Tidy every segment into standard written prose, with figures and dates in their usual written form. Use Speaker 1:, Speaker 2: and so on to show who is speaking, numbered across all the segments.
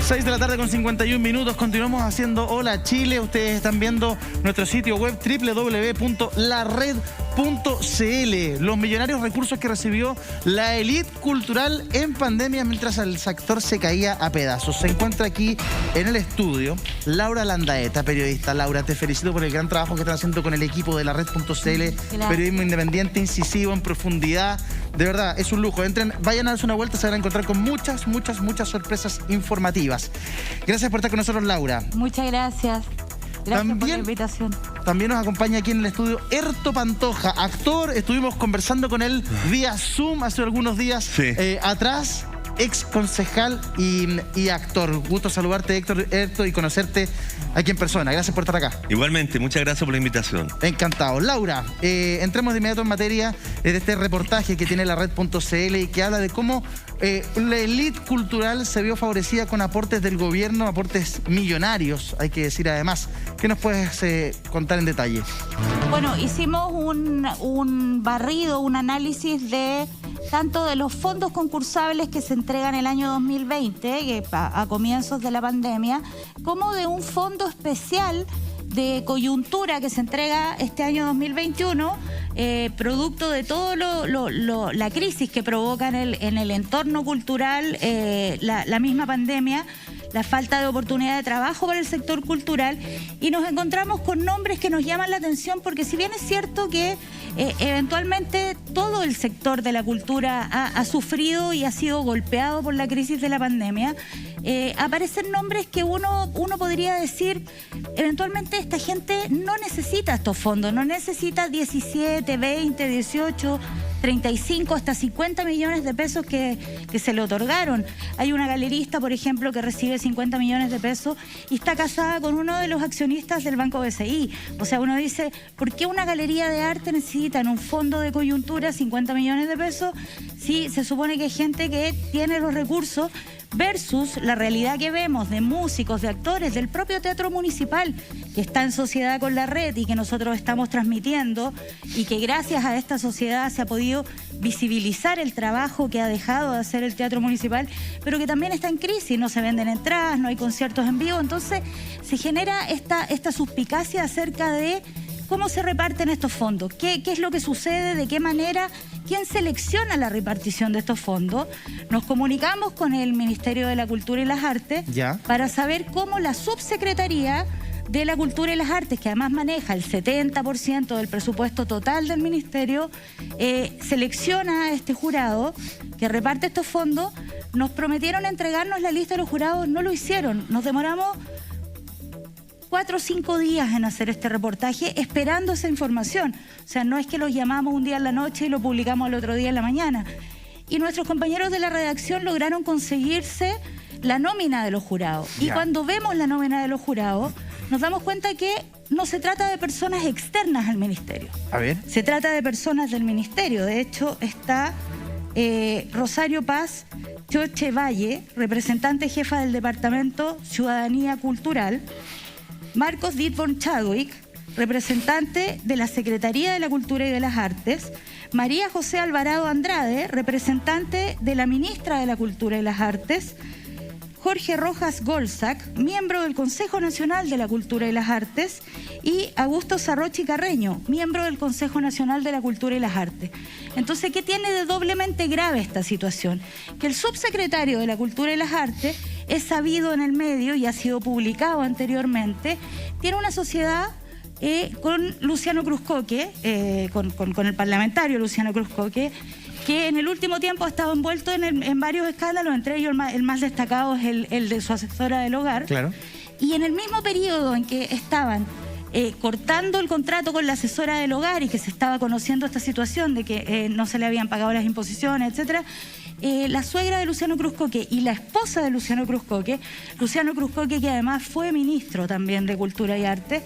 Speaker 1: 6 de la tarde con 51 minutos. Continuamos haciendo Hola Chile. Ustedes están viendo nuestro sitio web www.lared.cl. Los millonarios recursos que recibió la élite cultural en pandemia mientras el sector se caía a pedazos. Se encuentra aquí en el estudio Laura Landaeta, periodista. Laura, te felicito por el gran trabajo que están haciendo con el equipo de lared.cl. Periodismo independiente, incisivo, en profundidad. De verdad, es un lujo. Entren, vayan a darse una vuelta, se van a encontrar con muchas sorpresas informativas. Gracias por estar con nosotros, Laura.
Speaker 2: Muchas gracias. Gracias por la invitación. También
Speaker 1: nos acompaña aquí en el estudio Erto Pantoja, actor. Estuvimos conversando con él vía Zoom hace algunos días atrás. Ex concejal y actor. Gusto saludarte, Héctor, Erto, y conocerte aquí en persona. Gracias por estar acá.
Speaker 3: Igualmente, muchas gracias por la invitación.
Speaker 1: Encantado. Laura, entremos de inmediato en materia de este reportaje que tiene la red.cl y que habla de cómo la élite cultural se vio favorecida con aportes del gobierno, aportes millonarios, hay que decir además. ¿Qué nos puedes contar en detalle?
Speaker 2: Bueno, hicimos un barrido, un análisis de tanto de los fondos concursables que se entregan el año 2020, que a comienzos de la pandemia, como de un fondo especial de coyuntura que se entrega este año 2021, producto de todo la crisis que provoca en el entorno cultural la misma pandemia, la falta de oportunidad de trabajo para el sector cultural, y nos encontramos con nombres que nos llaman la atención, porque si bien es cierto que eventualmente todo el sector de la cultura ha sufrido y ha sido golpeado por la crisis de la pandemia, aparecen nombres que uno podría decir, eventualmente esta gente no necesita estos fondos, no necesita 17, 20, 18, 35, hasta 50 millones de pesos que se le otorgaron. Hay una galerista, por ejemplo, que recibe 50 millones de pesos y está casada con uno de los accionistas del Banco BCI. O sea, uno dice, ¿por qué una galería de arte necesita en un fondo de coyuntura 50 millones de pesos si se supone que hay gente que tiene los recursos, versus la realidad que vemos de músicos, de actores, del propio teatro municipal, que está en sociedad con la red y que nosotros estamos transmitiendo, y que gracias a esta sociedad se ha podido visibilizar el trabajo que ha dejado de hacer el teatro municipal, pero que también está en crisis, no se venden entradas, no hay conciertos en vivo. Entonces se genera esta suspicacia acerca de cómo se reparten estos fondos, qué es lo que sucede, de qué manera, quién selecciona la repartición de estos fondos. Nos comunicamos con el Ministerio de la Cultura y las Artes para saber cómo la Subsecretaría de la Cultura y las Artes, que además maneja el 70% del presupuesto total del Ministerio, selecciona a este jurado que reparte estos fondos. Nos prometieron entregarnos la lista de los jurados, no lo hicieron. Nos demoramos 4 o 5 días en hacer este reportaje esperando esa información. O sea, no es que los llamamos un día en la noche y lo publicamos el otro día en la mañana. Y nuestros compañeros de la redacción lograron conseguirse la nómina de los jurados. Y cuando vemos la nómina de los jurados, nos damos cuenta que no se trata de personas externas al ministerio.
Speaker 1: A ver.
Speaker 2: Se trata de personas del ministerio. De hecho, está Rosario Paz Choche Valle, representante jefa del Departamento Ciudadanía Cultural; Marcos Ditborn Chadwick, representante de la Secretaría de la Cultura y de las Artes; María José Alvarado Andrade, representante de la Ministra de la Cultura y las Artes; Jorge Rojas Golzac, miembro del Consejo Nacional de la Cultura y las Artes; y Augusto Sarrochi Carreño, miembro del Consejo Nacional de la Cultura y las Artes. Entonces, ¿qué tiene de doblemente grave esta situación? Que el subsecretario de la Cultura y las Artes es sabido en el medio y ha sido publicado anteriormente, tiene una sociedad con Luciano Cruzcoque, con el parlamentario Luciano Cruzcoque, que en el último tiempo ha estado envuelto en varios escándalos, entre ellos el más destacado es el de su asesora del hogar.
Speaker 1: Claro.
Speaker 2: Y en el mismo periodo en que estaban cortando el contrato con la asesora del hogar y que se estaba conociendo esta situación de que no se le habían pagado las imposiciones, etcétera, la suegra de Luciano Cruzcoque y la esposa de Luciano Cruzcoque, que además fue ministro también de Cultura y Arte,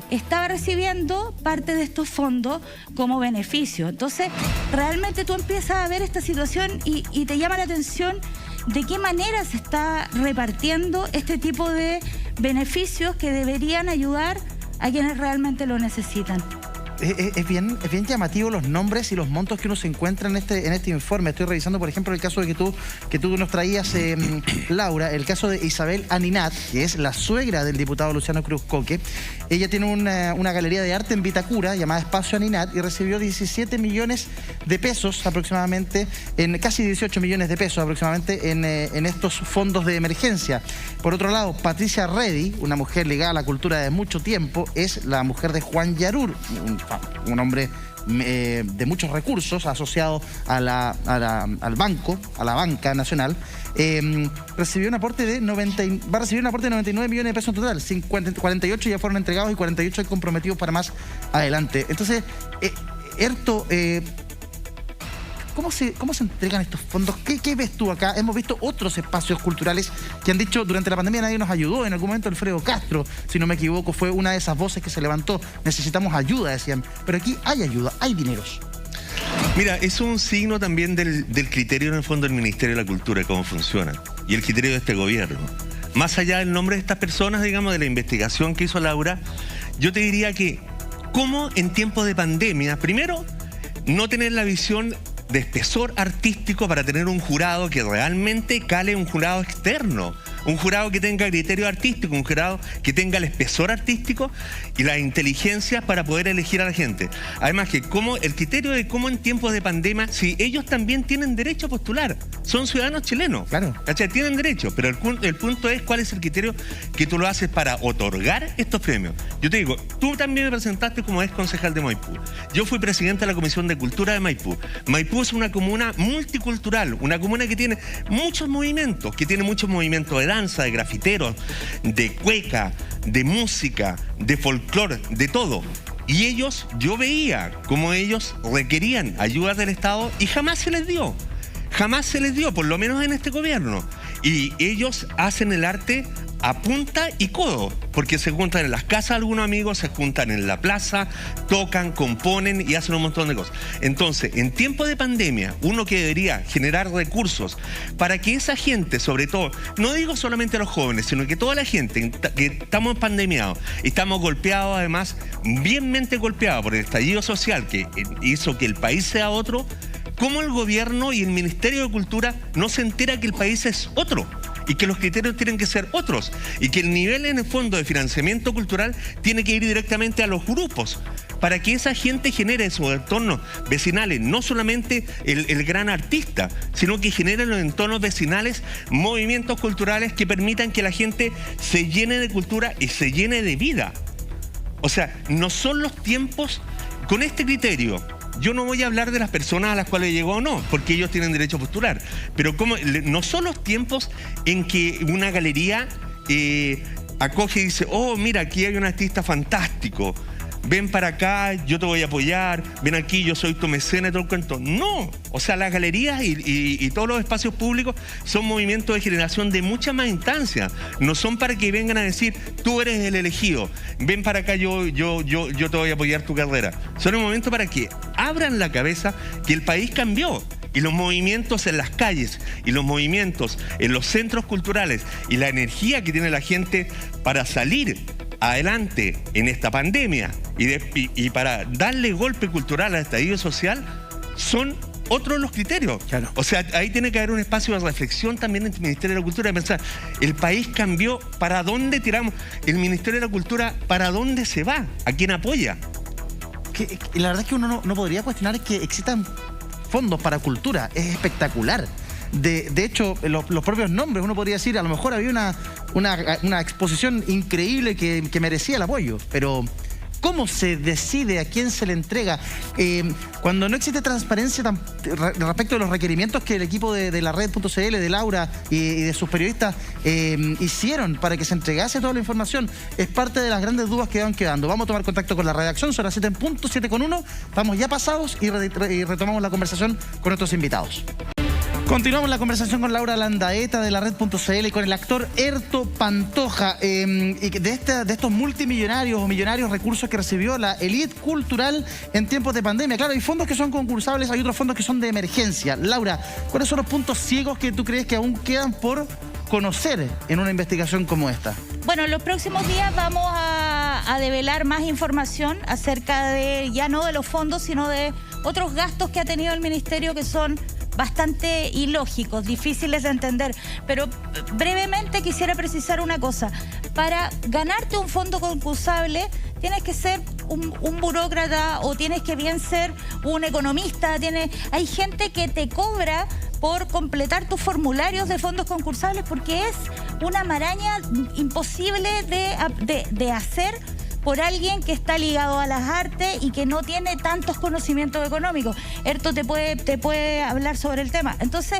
Speaker 2: estaba recibiendo parte de estos fondos como beneficio. Entonces, realmente tú empiezas a ver esta situación y te llama la atención de qué manera se está repartiendo este tipo de beneficios que deberían ayudar a quienes realmente lo necesitan.
Speaker 1: es bien llamativo los nombres y los montos que uno se encuentra en este informe. Estoy revisando, por ejemplo, el caso de que tú nos traías, Laura, el caso de Isabel Aninat, que es la suegra del diputado Luciano Cruz Coque. Ella tiene una galería de arte en Vitacura llamada Espacio Aninat y recibió 17 millones de pesos aproximadamente, casi 18 millones de pesos aproximadamente en estos fondos de emergencia. Por otro lado, Patricia Reddy, una mujer ligada a la cultura de mucho tiempo, es la mujer de Juan Yarur, un hombre de muchos recursos asociado al banco, a la banca nacional. Recibió un aporte va a recibir un aporte de 99 millones de pesos en total. 48 ya fueron entregados y 48 hay comprometidos para más adelante. Entonces, Erto, ¿cómo se entregan estos fondos? ¿Qué ves tú acá? Hemos visto otros espacios culturales que han dicho durante la pandemia nadie nos ayudó. En algún momento Alfredo Castro, si no me equivoco, fue una de esas voces que se levantó. Necesitamos ayuda, decían. Pero aquí hay ayuda, hay dineros.
Speaker 3: Mira, es un signo también del criterio en el fondo del Ministerio de la Cultura, de cómo funciona, y el criterio de este gobierno. Más allá del nombre de estas personas, digamos, de la investigación que hizo Laura, yo te diría que, ¿cómo en tiempos de pandemia, primero, no tener la visión de espesor artístico para tener un jurado que realmente cale, un jurado externo, un jurado que tenga criterio artístico, un jurado que tenga el espesor artístico y la inteligencia para poder elegir a la gente? Además que el criterio de cómo en tiempos de pandemia, si ellos también tienen derecho a postular, son ciudadanos chilenos,
Speaker 1: claro,
Speaker 3: ¿cachai? Tienen derecho, pero el punto es cuál es el criterio que tú lo haces para otorgar estos premios. Yo te digo, tú también me presentaste como ex concejal de Maipú. Yo fui presidente de la Comisión de Cultura de Maipú. Maipú es una comuna multicultural, una comuna que tiene muchos movimientos, de danza, de grafiteros, de cueca, de música, de folclore, de todo. Y yo veía cómo ellos requerían ayuda del Estado y jamás se les dio. Jamás se les dio, por lo menos en este gobierno. Y ellos hacen el arte a punta y codo, porque se juntan en las casas de algunos amigos, se juntan en la plaza, tocan, componen y hacen un montón de cosas. Entonces, en tiempos de pandemia, uno que debería generar recursos para que esa gente, sobre todo, no digo solamente a los jóvenes, sino que toda la gente que estamos pandemiados, estamos golpeados, además, bienmente golpeados por el estallido social que hizo que el país sea otro. ¿Cómo el gobierno y el Ministerio de Cultura no se entera que el país es otro? Y que los criterios tienen que ser otros. Y que el nivel en el fondo de financiamiento cultural tiene que ir directamente a los grupos. Para que esa gente genere en sus entornos vecinales, no solamente el gran artista, sino que genere en los entornos vecinales movimientos culturales que permitan que la gente se llene de cultura y se llene de vida. O sea, no son los tiempos con este criterio. Yo no voy a hablar de las personas a las cuales llegó o no, porque ellos tienen derecho a postular. Pero no son los tiempos en que una galería acoge y dice, oh, mira, aquí hay un artista fantástico. Ven para acá, yo te voy a apoyar, ven aquí, yo soy tu mecenas y todo el cuento. No, o sea, las galerías y todos los espacios públicos son movimientos de generación de mucha más instancia. No son para que vengan a decir, tú eres el elegido, ven para acá, yo te voy a apoyar tu carrera. Son un momento para que abran la cabeza que el país cambió. Y los movimientos en las calles y los movimientos en los centros culturales y la energía que tiene la gente para salir adelante en esta pandemia y para darle golpe cultural al estallido social son otros los criterios.
Speaker 1: Claro.
Speaker 3: O sea, ahí tiene que haber un espacio de reflexión también en el Ministerio de la Cultura, de pensar, el país cambió, ¿para dónde tiramos? El Ministerio de la Cultura, ¿para dónde se va? ¿A quién apoya?
Speaker 1: La verdad es que uno no podría cuestionar que existan fondos para cultura. Es espectacular. De hecho, los propios nombres, uno podría decir, a lo mejor había una exposición increíble que merecía el apoyo, pero ¿cómo se decide a quién se le entrega? Cuando no existe transparencia respecto de los requerimientos que el equipo de la red.cl, de Laura y de sus periodistas hicieron para que se entregase toda la información, es parte de las grandes dudas que van quedando. Vamos a tomar contacto con la redacción, son las 7:07:1, estamos ya pasados y retomamos la conversación con nuestros invitados. Continuamos la conversación con Laura Landaeta de la red.cl y con el actor Erto Pantoja y de estos multimillonarios o millonarios recursos que recibió la élite cultural en tiempos de pandemia. Claro, hay fondos que son concursables, hay otros fondos que son de emergencia. Laura, ¿cuáles son los puntos ciegos que tú crees que aún quedan por conocer en una investigación como esta?
Speaker 2: Bueno, en los próximos días vamos a a develar más información acerca de, ya no de los fondos, sino de otros gastos que ha tenido el ministerio que son bastante ilógicos, difíciles de entender. Pero brevemente quisiera precisar una cosa. Para ganarte un fondo concursable tienes que ser un burócrata o tienes que bien ser un economista. Hay gente que te cobra por completar tus formularios de fondos concursables porque es una maraña imposible de hacer por alguien que está ligado a las artes y que no tiene tantos conocimientos económicos. Erto te puede hablar sobre el tema. Entonces,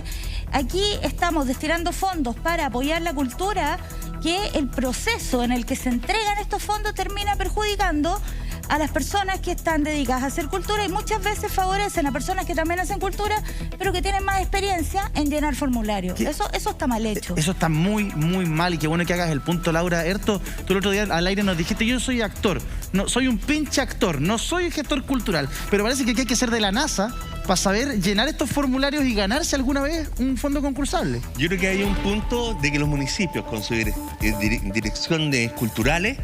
Speaker 2: aquí estamos destinando fondos para apoyar la cultura, que el proceso en el que se entregan estos fondos termina perjudicando a las personas que están dedicadas a hacer cultura y muchas veces favorecen a personas que también hacen cultura, pero que tienen más experiencia en llenar formularios. Eso está mal hecho.
Speaker 1: Eso está muy, muy mal y qué bueno que hagas el punto, Laura. Erto, tú el otro día al aire nos dijiste, yo soy actor, no soy un pinche actor, no soy gestor cultural, pero parece que aquí hay que ser de la NASA para saber llenar estos formularios y ganarse alguna vez un fondo concursable.
Speaker 3: Yo creo que hay un punto de que los municipios con su dirección de culturales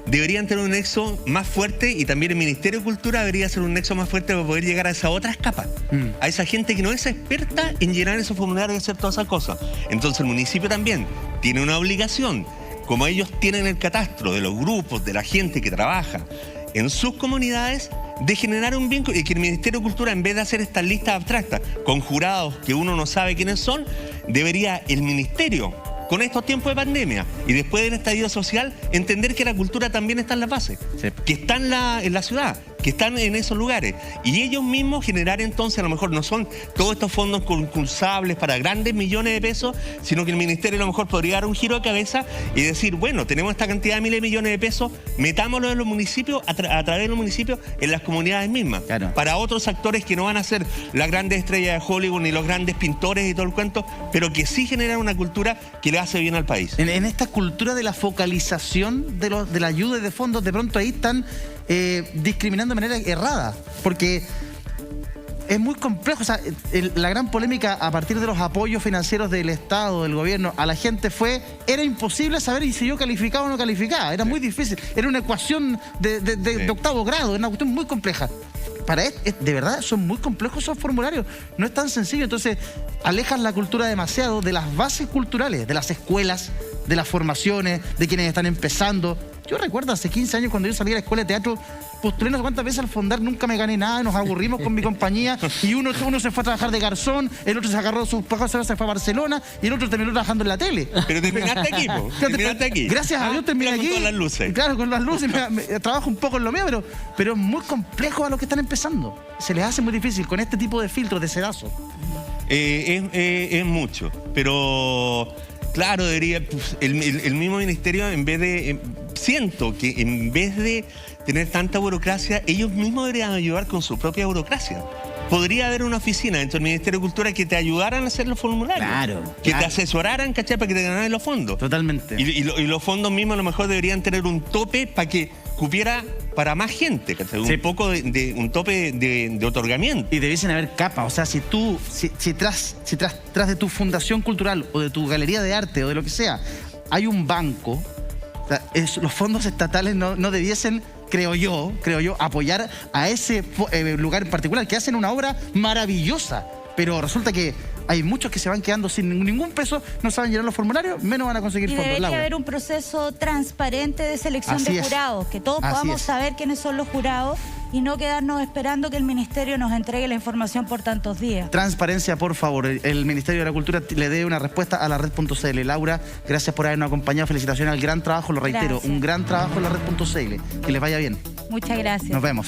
Speaker 3: deberían tener un nexo más fuerte y también el Ministerio de Cultura debería ser un nexo más fuerte para poder llegar a esas otras capas. A esa gente que no es experta en llenar esos formularios y hacer todas esas cosas. Entonces el municipio también tiene una obligación, como ellos tienen el catastro de los grupos, de la gente que trabaja en sus comunidades, de generar un vínculo y que el Ministerio de Cultura, en vez de hacer estas listas abstractas con jurados que uno no sabe quiénes son, debería el Ministerio, con estos tiempos de pandemia y después del estallido social, entender que la cultura también está en la base, sí, que está en la ciudad, que están en esos lugares. Y ellos mismos generar entonces, a lo mejor no son todos estos fondos concursables para grandes millones de pesos, sino que el ministerio a lo mejor podría dar un giro de cabeza y decir, bueno, tenemos esta cantidad de miles de millones de pesos, metámoslo en los municipios, a través de los municipios, en las comunidades mismas. Claro. Para otros actores que no van a ser las grandes estrellas de Hollywood ni los grandes pintores y todo el cuento, pero que sí generan una cultura que le hace bien al país.
Speaker 1: En esta cultura de la focalización de la ayuda y de fondos, de pronto ahí están discriminando de manera errada, porque es muy complejo. O sea, la gran polémica a partir de los apoyos financieros del Estado, del gobierno, a la gente era imposible saber si yo calificaba o no calificaba, era muy difícil, era una ecuación de octavo grado, era una cuestión muy compleja. De verdad, son muy complejos esos formularios, no es tan sencillo. Entonces, alejan la cultura demasiado de las bases culturales, de las escuelas, de las formaciones, de quienes están empezando. Yo recuerdo hace 15 años cuando yo salí a la escuela de teatro, postulé no sé cuántas veces al Fondar, nunca me gané nada, nos aburrimos con mi compañía y uno se fue a trabajar de garzón, el otro se agarró sus pagos, se fue a Barcelona y el otro terminó trabajando en la tele.
Speaker 3: Pero terminaste aquí, po. Terminaste aquí.
Speaker 1: Gracias a Dios terminé aquí.
Speaker 3: Con las luces.
Speaker 1: Claro, con las luces, trabajo un poco en lo mío, pero es muy complejo a los que están empezando. Se les hace muy difícil con este tipo de filtros, de sedazo.
Speaker 3: Es mucho, pero claro, debería el mismo ministerio, en vez de... siento que en vez de tener tanta burocracia, ellos mismos deberían ayudar con su propia burocracia. Podría haber una oficina dentro del Ministerio de Cultura que te ayudaran a hacer los formularios. Claro. Que te asesoraran, ¿cachai? Para que te ganaran los fondos.
Speaker 1: Totalmente.
Speaker 3: Y los fondos mismos a lo mejor deberían tener un tope para que cupiera para más gente, ¿cachai? Sí. Un poco un tope de otorgamiento.
Speaker 1: Y debiesen haber capas. O sea, si tras de tu fundación cultural o de tu galería de arte o de lo que sea, hay un banco, o sea, los fondos estatales no debiesen, creo yo, apoyar a ese lugar en particular, que hacen una obra maravillosa, pero resulta que hay muchos que se van quedando sin ningún peso, no saben llenar los formularios, menos van a conseguir fondos.
Speaker 2: Debería haber un proceso transparente de selección de jurados, que todos podamos saber quiénes son los jurados y no quedarnos esperando que el Ministerio nos entregue la información por tantos días.
Speaker 1: Transparencia, por favor. El Ministerio de la Cultura le dé una respuesta a la red.cl. Laura, gracias por habernos acompañado. Felicitaciones al gran trabajo, lo reitero, un gran trabajo en la red.cl. Que les vaya bien.
Speaker 2: Muchas gracias.
Speaker 1: Nos vemos.